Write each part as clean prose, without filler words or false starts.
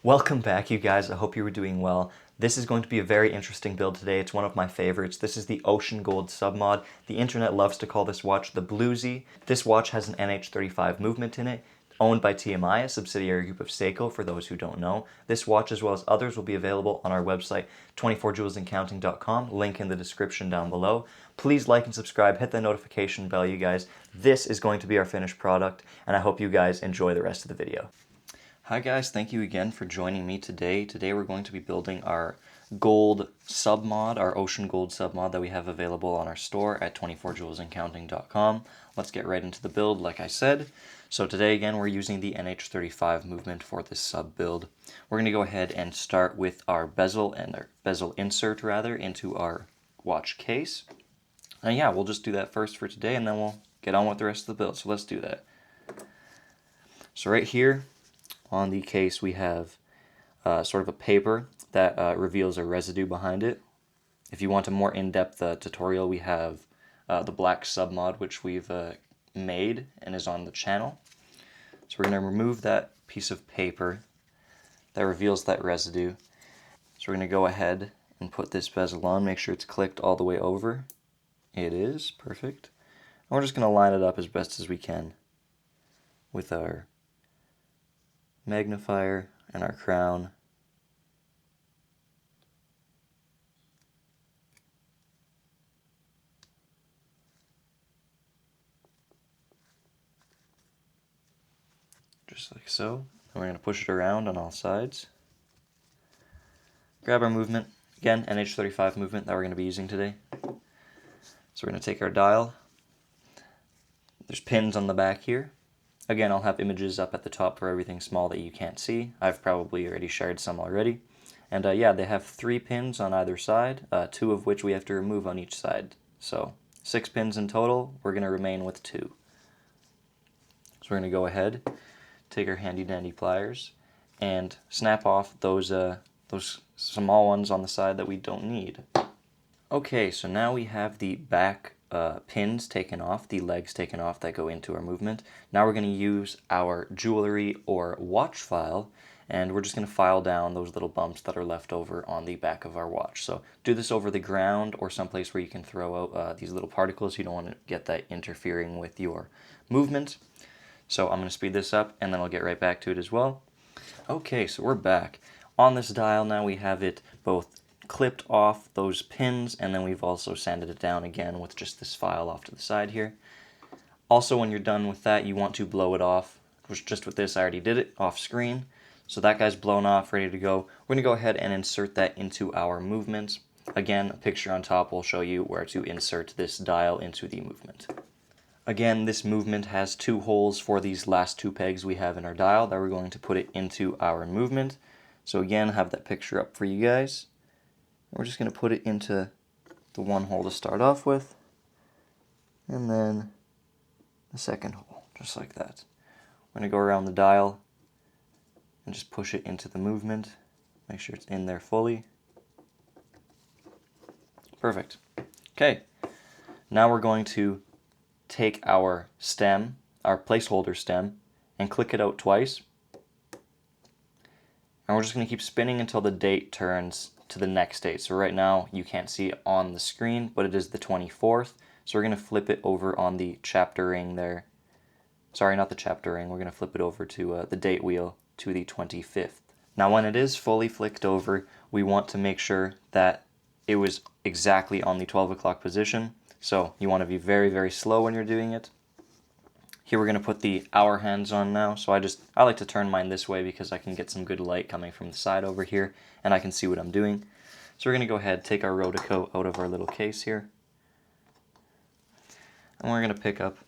Welcome back, you guys. I hope you were doing well. This is going to be a very interesting build today. It's one of my favorites. This is the Ocean Gold submod. The internet loves to call this watch the Bluesy. This watch has an NH35 movement in it, owned by TMI, a subsidiary group of Seiko, for those who don't know. This watch, as well as others, will be available on our website, 24jewelsandcounting.com, link in the description down below. Please like and subscribe, hit the notification bell, you guys. This is going to be our finished product, and I hope you guys enjoy the rest of the video. Hi guys, thank you again for joining me today. Today we're going to be building our gold submod, our ocean gold submod that we have available on our store at 24jewelsandcounting.com. Let's get right into the build like I said. So today again we're using the NH35 movement for this sub build. We're going to go ahead and start with our bezel and our bezel insert rather into our watch case. And yeah, we'll just do that first for today and then we'll get on with the rest of the build. So let's do that. So right here on the case we have sort of a paper that reveals a residue behind it. If you want a more in-depth tutorial, we have the black submod which we've made and is on the channel. So we're going to remove that piece of paper that reveals that residue. So we're going to go ahead and put this bezel on, make sure it's clicked all the way over. It is, perfect. And we're just going to line it up as best as we can with our magnifier and our crown. Just like so. And we're going to push it around on all sides. Grab our movement. Again, NH35 movement that we're going to be using today. So we're going to take our dial. There's pins on the back here. Again, I'll have images up at the top for everything small that you can't see. I've probably already shared some already. And yeah, they have 3 pins on either side, 2 of which we have to remove on each side. So 6 pins in total, we're going to remain with 2. So we're going to go ahead, take our handy dandy pliers, and snap off those small ones on the side that we don't need. Okay, so now we have the back pins taken off, the legs taken off that go into our movement. Now we're going to use our jewelry or watch file, and we're just going to file down those little bumps that are left over on the back of our watch. So do this over the ground or someplace where you can throw out these little particles. You don't want to get that interfering with your movement. So I'm going to speed this up and then I'll get right back to it as well. Okay, so we're back. On this dial now we have it both clipped off those pins, and then we've also sanded it down again with just this file off to the side here. Also, when you're done with that, you want to blow it off, which just with this I already did it off screen. So that guy's blown off, ready to go. We're going to go ahead and insert that into our movement. Again, a picture on top will show you where to insert this dial into the movement. Again, this movement has 2 holes for these last 2 pegs we have in our dial that we're going to put it into our movement. So again, I have that picture up for you guys. We're just going to put it into the 1 hole to start off with, and then the second hole, just like that. We're going to go around the dial and just push it into the movement. Make sure it's in there fully. Perfect. Okay, now we're going to take our stem, our placeholder stem, and click it out twice. And we're just going to keep spinning until the date turns to the next date. So right now you can't see it on the screen, but it is the 24th. So we're going to flip it over on the chapter ring there. Sorry, not the chapter ring. We're going to flip it over to the date wheel to the 25th. Now when it is fully flicked over, we want to make sure that it was exactly on the 12 o'clock position. So you want to be very, very slow when you're doing it. Here we're going to put the hour hands on now. So I like to turn mine this way because I can get some good light coming from the side over here and I can see what I'm doing. So we're going to go ahead, take our Rodeco out of our little case here. And we're going to pick up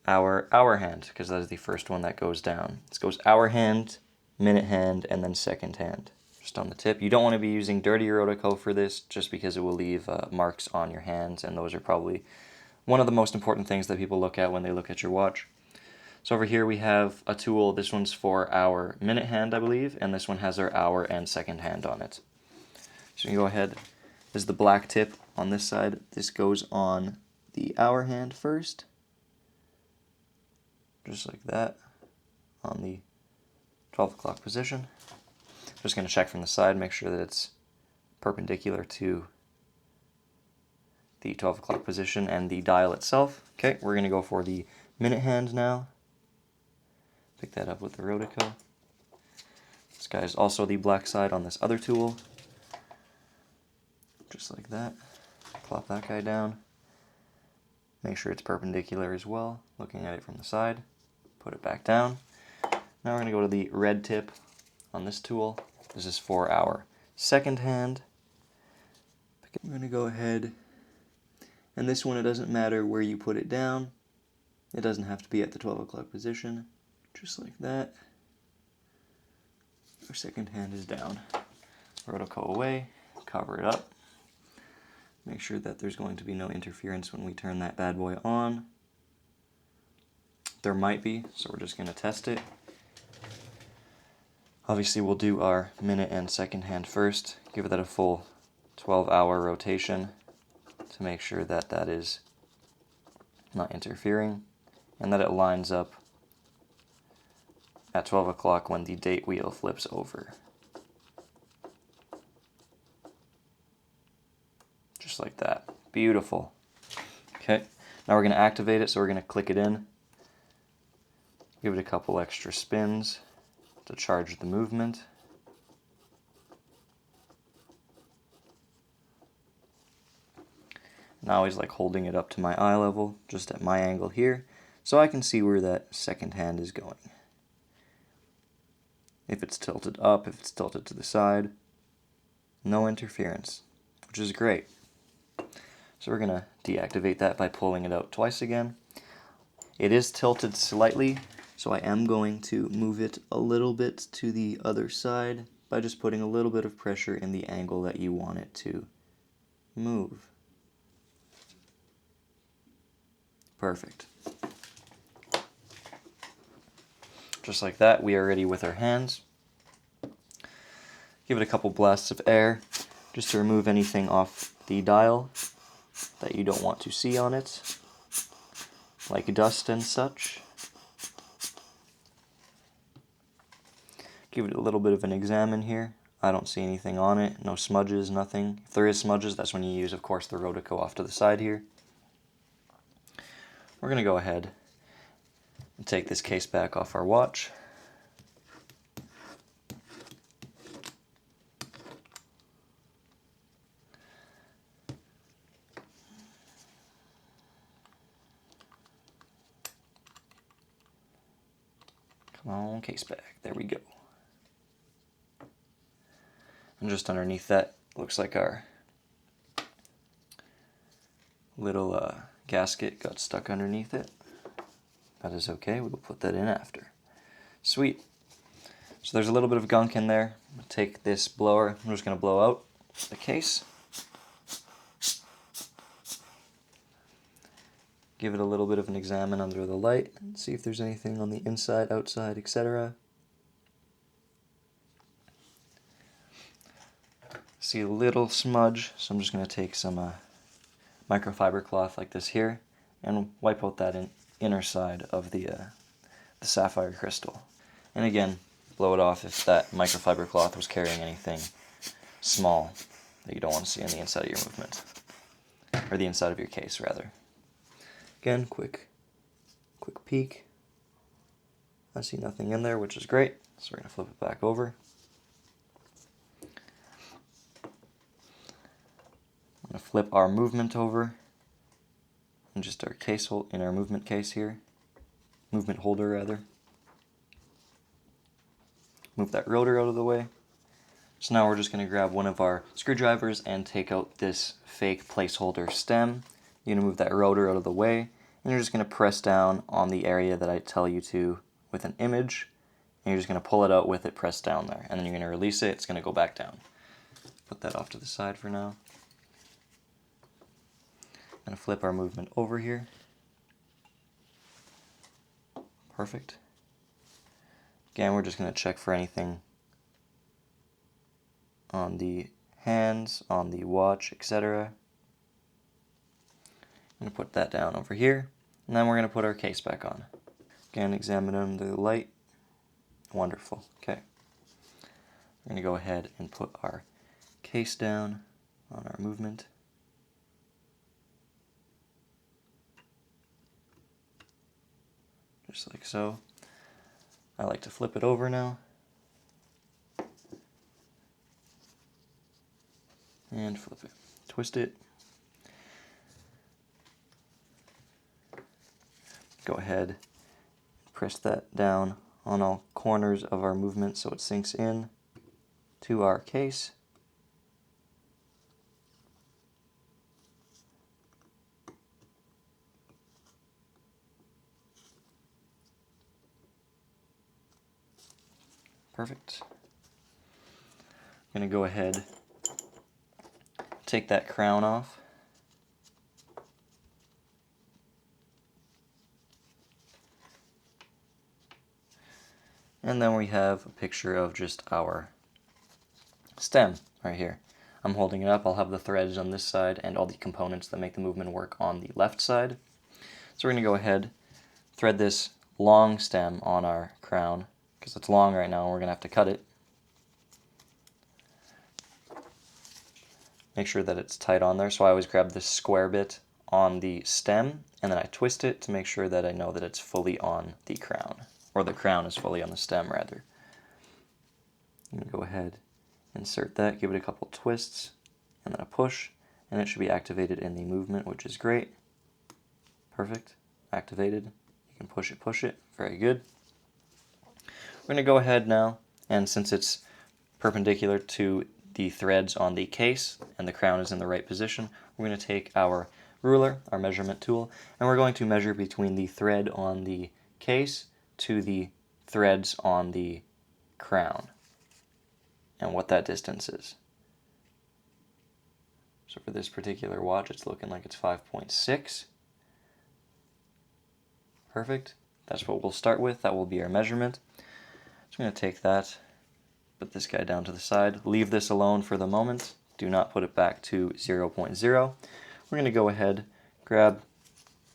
our hour hand because that is the first one that goes down. This goes hour hand, minute hand, and then second hand. Just on the tip. You don't want to be using dirty Rodeco for this just because it will leave marks on your hands, and those are probably one of the most important things that people look at when they look at your watch. So over here we have a tool. This one's for our minute hand, I believe, and this one has our hour and second hand on it. So you can go ahead. This is the black tip on this side. This goes on the hour hand first, just like that, on the 12 o'clock position. Just going to check from the side, make sure that it's perpendicular to the 12 o'clock position and the dial itself. Okay, we're going to go for the minute hand now. Pick that up with the Rotico. This guy is also the black side on this other tool. Just like that. Plop that guy down. Make sure it's perpendicular as well, looking at it from the side. Put it back down. Now we're going to go to the red tip on this tool. This is for our second hand. We're going to go ahead, and this one, it doesn't matter where you put it down. It doesn't have to be at the 12 o'clock position. Just like that. Our second hand is down. Rotico away, cover it up. Make sure that there's going to be no interference when we turn that bad boy on. There might be, so we're just going to test it. Obviously we'll do our minute and second hand first. Give that a full 12-hour rotation to make sure that that is not interfering and that it lines up at 12 o'clock when the date wheel flips over. Just like that. Beautiful. Okay, now we're going to activate it, so we're going to click it in. Give it a couple extra spins to charge the movement. And I always like holding it up to my eye level, just at my angle here, so I can see where that second hand is going. If it's tilted up, if it's tilted to the side, no interference, which is great. So we're going to deactivate that by pulling it out twice again. It is tilted slightly, so I am going to move it a little bit to the other side by just putting a little bit of pressure in the angle that you want it to move. Perfect. Just like that, we are ready with our hands. Give it a couple blasts of air just to remove anything off the dial that you don't want to see on it, like dust and such. Give it a little bit of an examine here. I don't see anything on it, no smudges, nothing. If there is smudges, that's when you use, of course, the Rotico off to the side here. We're going to go ahead and take this case back off our watch. Come on, case back. There we go. And just underneath that, looks like our little gasket got stuck underneath it. That is okay, we'll put that in after. Sweet. So there's a little bit of gunk in there. I'm gonna take this blower, I'm just going to blow out the case. Give it a little bit of an examine under the light and see if there's anything on the inside, outside, etc. See a little smudge, so I'm just going to take some microfiber cloth like this here and wipe out that inner side of the sapphire crystal. And again, blow it off if that microfiber cloth was carrying anything small that you don't want to see on the inside of your movement, or the inside of your case rather. Again, quick peek. I see nothing in there, which is great, so we're going to flip it back over. I'm going to flip our movement over and just our case in our movement case here, movement holder rather. Move that rotor out of the way. So now we're just going to grab one of our screwdrivers and take out this fake placeholder stem. You're going to move that rotor out of the way, and you're just going to press down on the area that I tell you to with an image, and you're just going to pull it out with it pressed down there, and then you're going to release it, it's going to go back down. Put that off to the side for now. I'm going to flip our movement over here. Perfect. Again, we're just going to check for anything on the hands, on the watch, etc. I'm going to put that down over here, and then we're going to put our case back on. Again, examine under the light. Wonderful. Okay. We're going to go ahead and put our case down on our movement. Just like so. I like to flip it over now. And flip it. Twist it. Go ahead, press that down on all corners of our movement so it sinks in to our case. Perfect. I'm going to go ahead, take that crown off. And then we have a picture of just our stem right here. I'm holding it up. I'll have the threads on this side and all the components that make the movement work on the left side. So we're going to go ahead, thread this long stem on our crown, because it's long right now and we're going to have to cut it. Make sure that it's tight on there. So I always grab this square bit on the stem and then I twist it to make sure that I know that it's fully on the crown, or the crown is fully on the stem rather. I'm going to go ahead, insert that, give it a couple twists, and then a push, and it should be activated in the movement, which is great. Perfect. Activated. You can push it. Very good. We're going to go ahead now, and since it's perpendicular to the threads on the case and the crown is in the right position, we're going to take our ruler, our measurement tool, and we're going to measure between the thread on the case to the threads on the crown and what that distance is. So for this particular watch, it's looking like it's 5.6. Perfect. That's what we'll start with. That will be our measurement. So I'm going to take that, put this guy down to the side, leave this alone for the moment. Do not put it back to 0.0. We're going to go ahead, grab,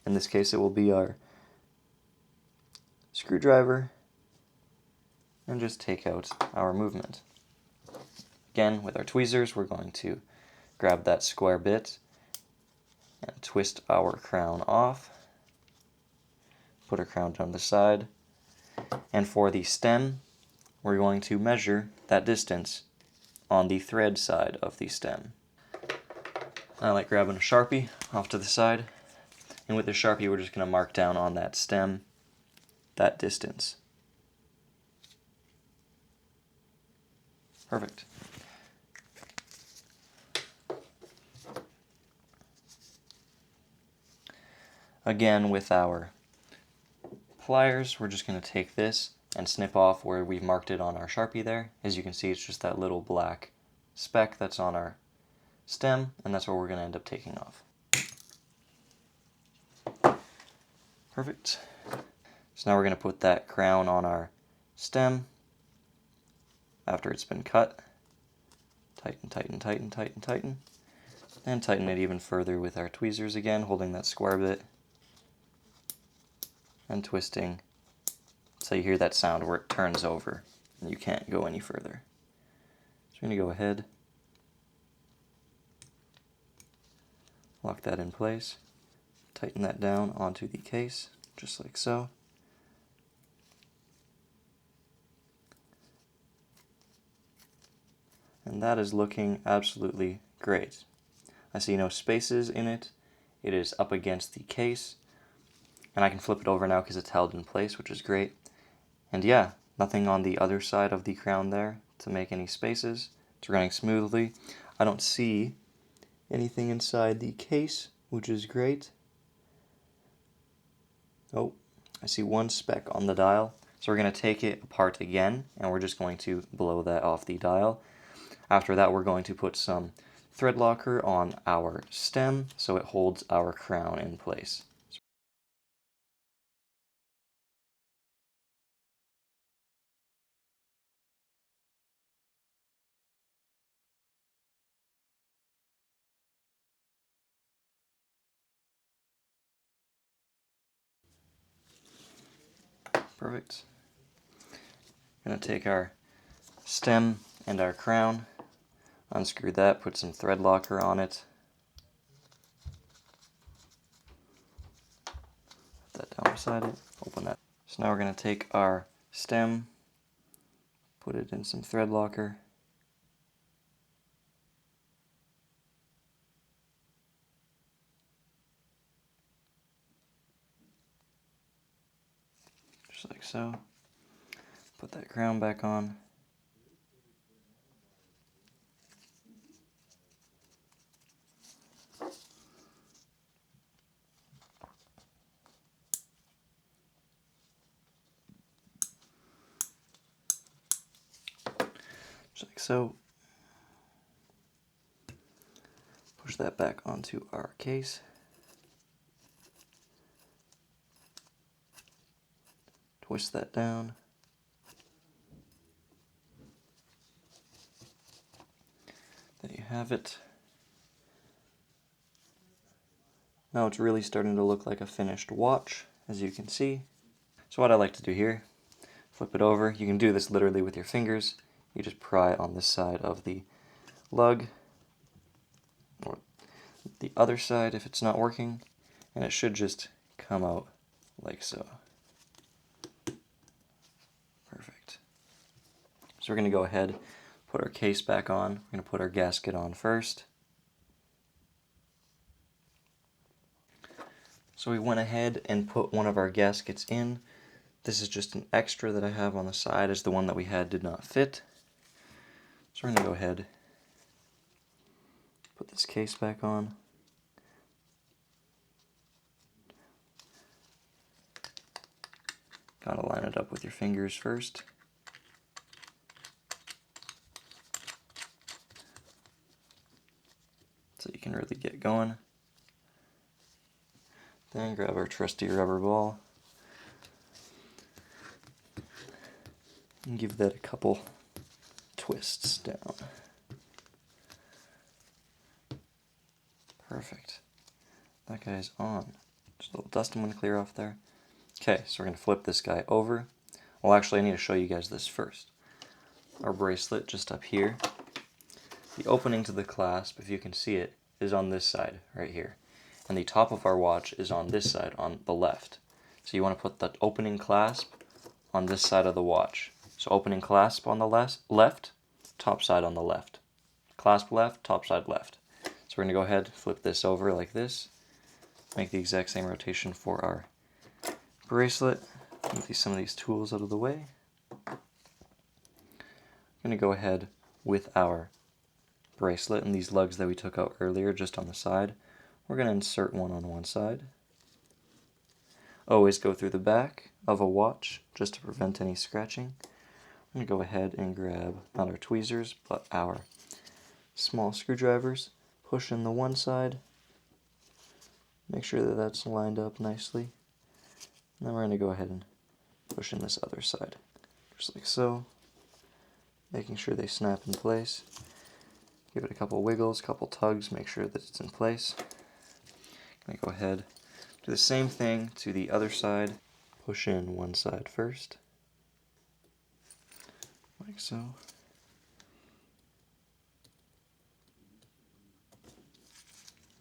in this case it will be our screwdriver, and just take out our movement. Again, with our tweezers, we're going to grab that square bit and twist our crown off. Put our crown down the side. And for the stem, we're going to measure that distance on the thread side of the stem. I like grabbing a Sharpie off to the side, and with the Sharpie we're just going to mark down on that stem that distance. Perfect. Again, with our pliers, we're just going to take this and snip off where we've marked it on our Sharpie there. As you can see, it's just that little black speck that's on our stem, and that's where we're going to end up taking off. Perfect. So now we're going to put that crown on our stem after it's been cut. Tighten, tighten, tighten, tighten, tighten. And tighten it even further with our tweezers again, holding that square bit and twisting so you hear that sound where it turns over and you can't go any further. So I'm going to go ahead, lock that in place, tighten that down onto the case, just like so. And that is looking absolutely great. I see no spaces in it. It is up against the case. And I can flip it over now because it's held in place, which is great. And yeah, nothing on the other side of the crown there to make any spaces. It's running smoothly. I don't see anything inside the case, which is great. Oh, I see one speck on the dial. So we're going to take it apart again, and we're just going to blow that off the dial. After that, we're going to put some thread locker on our stem so it holds our crown in place. Perfect. I'm going to take our stem and our crown. Unscrew that, put some thread locker on it. Put that down beside it, open that. So now we're going to take our stem, put it in some thread locker. Just like so. Put that crown back on. Just like so. Push that back onto our case. Twist that down. There you have it. Now it's really starting to look like a finished watch, as you can see. So what I like to do here, flip it over. You can do this literally with your fingers. You just pry on this side of the lug, or the other side if it's not working, and it should just come out like so. Perfect. So we're going to go ahead, put our case back on. We're going to put our gasket on first. So we went ahead and put one of our gaskets in. This is just an extra that I have on the side, as the one that we had did not fit. So we're going to go ahead, put this case back on. Gotta line it up with your fingers first. So you can really get going. Then grab our trusty rubber ball and give that a couple twists down. Perfect. That guy's on. Just a little dust I'm going to clear off there. Okay, so we're going to flip this guy over. Well, actually, I need to show you guys this first. Our bracelet just up here. The opening to the clasp, if you can see it, is on this side right here. And the top of our watch is on this side, on the left. So you want to put the opening clasp on this side of the watch. So opening clasp on the left, top side on the left. Clasp left, top side left. So we're going to go ahead, flip this over like this. Make the exact same rotation for our bracelet. Move some of these tools out of the way. I'm going to go ahead with our bracelet and these lugs that we took out earlier just on the side. We're going to insert one on one side. Always go through the back of a watch just to prevent any scratching. I'm going to go ahead and grab not our tweezers but our small screwdrivers. Push in the one side. Make sure that that's lined up nicely. And then we're going to go ahead and push in this other side. Just like so. Making sure they snap in place. Give it a couple wiggles, couple tugs, make sure that it's in place. I'm going to go ahead, do the same thing to the other side. Push in one side first, like so.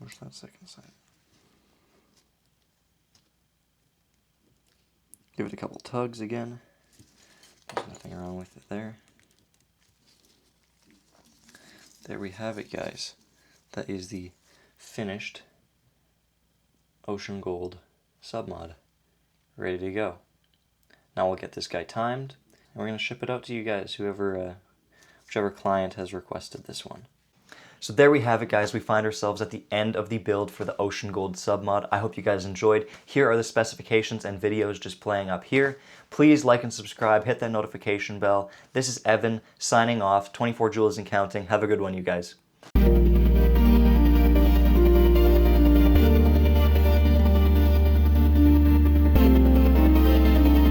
Push that second side. Give it a couple tugs again. There's nothing wrong with it there. There we have it, guys. That is the finished Ocean Gold submod. Ready to go. Now we'll get this guy timed, and we're going to ship it out to you guys, whichever client has requested this one. So there we have it, guys. We find ourselves at the end of the build for the Ocean Gold submod. I hope you guys enjoyed. Here are the specifications and videos just playing up here. Please like and subscribe, hit that notification bell. This is Evan signing off, 24 joules and counting. Have a good one, you guys.